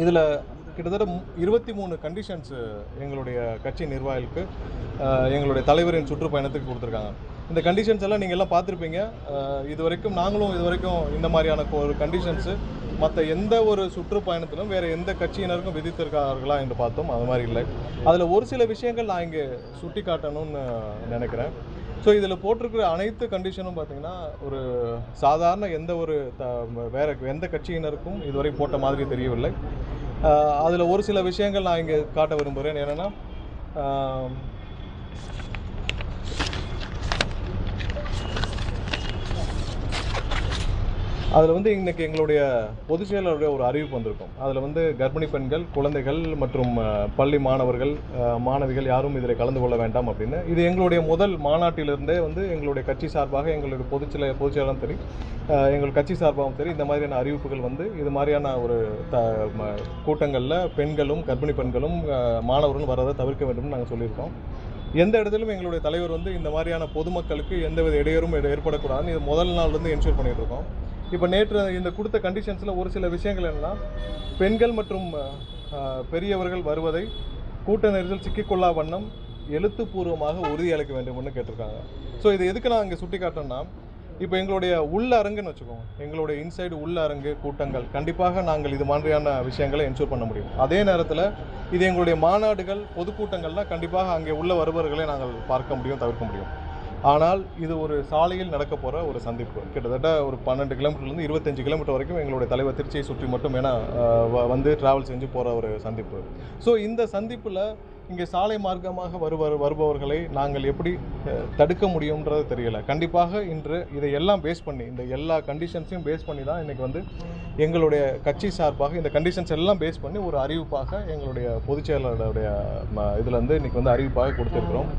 இதில் கிட்டத்தட்ட 23 கண்டிஷன்ஸு எங்களுடைய கட்சி நிர்வாகிகளுக்கு எங்களுடைய தலைவரின் சுற்றுப்பயணத்துக்கு கொடுத்துருக்காங்க. இந்த கண்டிஷன்ஸ் எல்லாம் நீங்கள் எல்லாம் பார்த்துருப்பீங்க. இதுவரைக்கும் நாங்களும் இந்த மாதிரியான ஒரு கண்டிஷன்ஸு மற்ற எந்த ஒரு சுற்றுப்பயணத்திலும் வேறு எந்த கட்சியினருக்கும் விதித்திருக்கார்களா என்று பார்த்தோம். அது மாதிரி இல்லை. அதில் ஒரு சில விஷயங்கள் நான் இங்கே சுட்டி காட்டணும்னு நினைக்கிறேன். ஸோ இதில் போட்டிருக்கிற அனைத்து கண்டிஷனும் பார்த்திங்கன்னா ஒரு சாதாரண வேறு எந்த கட்சியினருக்கும் இதுவரை போட்ட மாதிரி தெரியவில்லை. அதில் ஒரு சில விஷயங்கள் நான் இங்கே காட்ட விரும்புகிறேன். என்னென்னா, அதில் இன்றைக்கி எங்களுடைய பொதுச் செயலாளருடைய ஒரு அறிவிப்பு வந்திருக்கும். அதில் கர்ப்பிணி பெண்கள், குழந்தைகள் மற்றும் பள்ளி மாணவர்கள், மாணவிகள் யாரும் இதில் கலந்து கொள்ள வேண்டாம் அப்படின்னு. இது எங்களுடைய முதல் மாநாட்டிலிருந்தே எங்களுடைய கட்சி சார்பாக எங்களுடைய பொதுச் செயலாளரும் சரி, எங்கள் கட்சி சார்பாகவும் சரி, இந்த மாதிரியான அறிவிப்புகள் இது மாதிரியான ஒரு கூட்டங்களில் பெண்களும், கர்ப்பிணி பெண்களும், மாணவர்களும் வரதை தவிர்க்க வேண்டும்னு நாங்கள் சொல்லியிருக்கோம். எந்த இடத்திலும் எங்களுடைய தலைவர் இந்த மாதிரியான பொதுமக்களுக்கு எந்தவித இடையூறும் ஏற்படக்கூடாதுன்னு இது முதல் நாள்லேருந்து என்ஷூர் பண்ணிகிட்டு இருக்கோம். இப்போ நேற்று இந்த கொடுத்த கண்டிஷன்ஸில் ஒரு சில விஷயங்கள் என்னென்னா, பெண்கள் மற்றும் பெரியவர்கள் வருவதை கூட்ட நெரிசல் சிக்கிக்கொள்ளா வண்ணம் எழுத்துப்பூர்வமாக உறுதியளிக்க வேண்டும்னு கேட்டிருக்காங்க. ஸோ இது எதுக்கு நான் இங்கே சுட்டி காட்டுறேன்னா, இப்போ எங்களுடைய உள்ளரங்குன்னு வச்சுக்கோங்க, எங்களுடைய இன்சைடு உள்ளரங்கு கூட்டங்கள் கண்டிப்பாக நாங்கள் இது மாதிரியான விஷயங்களை என்ஷூர் பண்ண முடியும். அதே நேரத்தில் இது எங்களுடைய மாநாடுகள், பொதுக்கூட்டங்கள்லாம் கண்டிப்பாக அங்கே உள்ள வருபவர்களை நாங்கள் பார்க்க முடியும், தவிர்க்க முடியும். ஆனால் இது ஒரு சாலையில் நடக்க போகிற ஒரு சந்திப்பு. கிட்டத்தட்ட ஒரு 12 கிலோமீட்டர்லேருந்து 25 கிலோமீட்டர் வரைக்கும் எங்களுடைய தலைவர் திருச்சியை சுற்றி மட்டும் ட்ராவல் செஞ்சு போகிற ஒரு சந்திப்பு. ஸோ இந்த சந்திப்பில் இங்கே சாலை மார்க்கமாக வருபவர்களை நாங்கள் எப்படி தடுக்க முடியுன்றது தெரியலை. கண்டிப்பாக இன்று இதையெல்லாம் பேஸ் பண்ணி, இந்த எல்லா கண்டிஷன்ஸையும் பேஸ் பண்ணி தான் இன்றைக்கி எங்களுடைய கட்சி சார்பாக இந்த கண்டிஷன்ஸ் எல்லாம் பேஸ் பண்ணி ஒரு அறிவிப்பாக எங்களுடைய பொதுச் செயலாளருடைய இதில் இன்றைக்கி அறிவிப்பாக கொடுத்துருக்குறோம்.